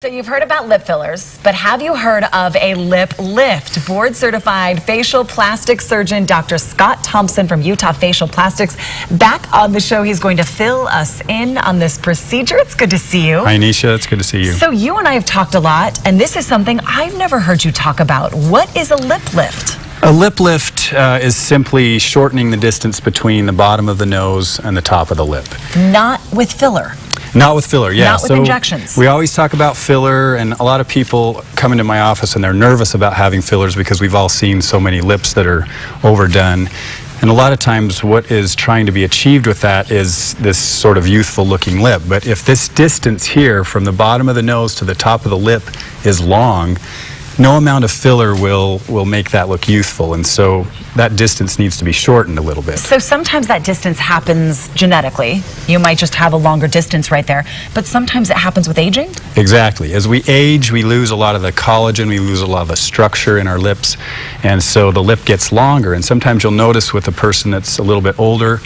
So you've heard about lip fillers, but have you heard of a lip lift? Board-certified facial plastic surgeon Dr. Scott Thompson from Utah Facial Plastics back on the show. He's going to fill us in on this procedure. It's good to see you. Hi, Nisha. It's good to see you. So you and I have talked a lot, and this is something I've never heard you talk about. What is a lip lift? A lip lift is simply shortening the distance between the bottom of the nose and the top of the lip. Not with filler. Not with filler, yeah. Not with injections. We always talk about filler, and a lot of people come into my office and they're nervous about having fillers because we've all seen so many lips that are overdone. And a lot of times what is trying to be achieved with that is this sort of youthful looking lip. But if this distance here from the bottom of the nose to the top of the lip is long, no amount of filler will make that look youthful, and so that distance needs to be shortened a little bit. So sometimes that distance happens genetically. You might just have a longer distance right there, but sometimes it happens with aging? Exactly. As we age, we lose a lot of the collagen, we lose a lot of the structure in our lips, and so the lip gets longer. And sometimes you'll notice with a person that's a little bit older,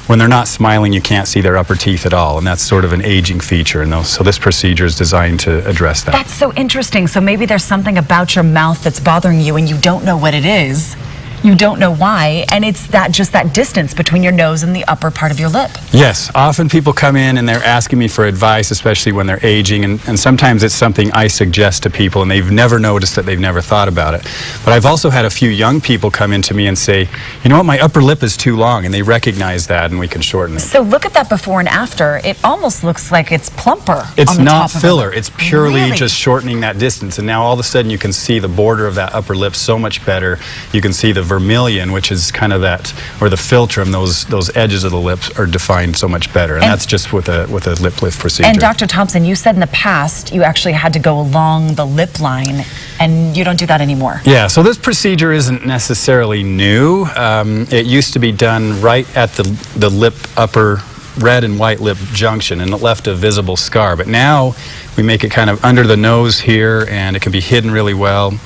when they're not smiling, you can't see their upper teeth at all, and that's sort of an aging feature. And so this procedure is designed to address that. That's so interesting. So maybe there's something about your mouth that's bothering you and you don't know what it is. You don't know why, and it's just that distance between your nose and the upper part of your lip. Yes, often people come in and they're asking me for advice, especially when they're aging, and sometimes it's something I suggest to people and they've never noticed that, they've never thought about it. But I've also had a few young people come in to me and say, you know what, my upper lip is too long, and they recognize that and we can shorten it. So look at that before and after. It almost looks like it's plumper. It's not filler, it's purely just shortening that distance, and now all of a sudden you can see the border of that upper lip so much better. You can see the vermilion, which is kind of that, or the philtrum, those edges of the lips are defined so much better, and that's just with a lip lift procedure. And Dr. Thompson, you said in the past you actually had to go along the lip line, and you don't do that anymore. Yeah, so this procedure isn't necessarily new. It used to be done right at the lip upper red and white lip junction, and it left a visible scar. But now we make it kind of under the nose here, and it can be hidden really well.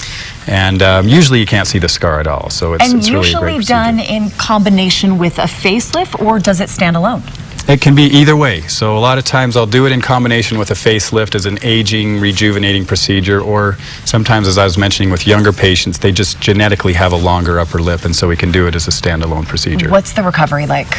And usually you can't see the scar at all, so it's really a great procedure. And usually done in combination with a facelift, or does it stand alone? It can be either way. So a lot of times I'll do it in combination with a facelift as an aging, rejuvenating procedure, or sometimes, as I was mentioning, with younger patients, they just genetically have a longer upper lip, and so we can do it as a standalone procedure. What's the recovery like?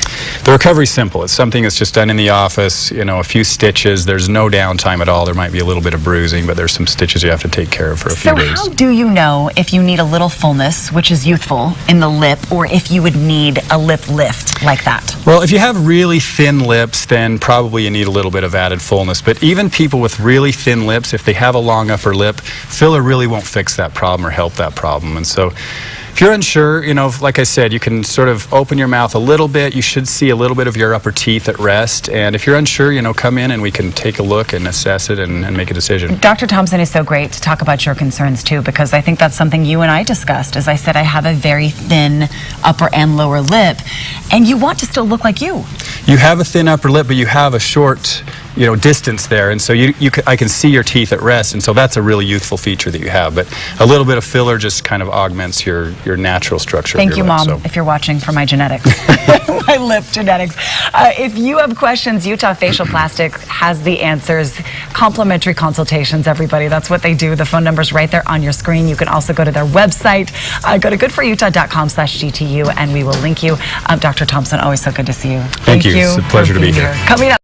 The recovery's simple. It's something that's just done in the office, you know, a few stitches. There's no downtime at all. There might be a little bit of bruising, but there's some stitches you have to take care of for a few days. So how do you know if you need a little fullness, which is youthful, in the lip, or if you would need a lip lift like that? Well, if you have really thin lips, then probably you need a little bit of added fullness. But even people with really thin lips, if they have a long upper lip, filler really won't fix that problem or help that problem. And so if you're unsure, you know, like I said, you can sort of open your mouth a little bit. You should see a little bit of your upper teeth at rest. And if you're unsure, you know, come in and we can take a look and assess it and make a decision. Dr. Thompson is so great to talk about your concerns too, because I think that's something you and I discussed. As I said, I have a very thin upper and lower lip, and you want to still look like you. You have a thin upper lip, but you have a short, you know, distance there, and so I can see your teeth at rest, and so that's a really youthful feature that you have. But a little bit of filler just kind of augments your natural structure. Thank you, lip, Mom, so. if you're watching, for my genetics, my lip genetics. If you have questions, Utah Facial Plastics has the answers. Complimentary consultations, everybody. That's what they do. The phone number's right there on your screen. You can also go to their website. Go to goodforutah.com/GTU, and we will link you. Dr. Thompson, always so good to see you. Thank you. It's a pleasure to be here. Coming up.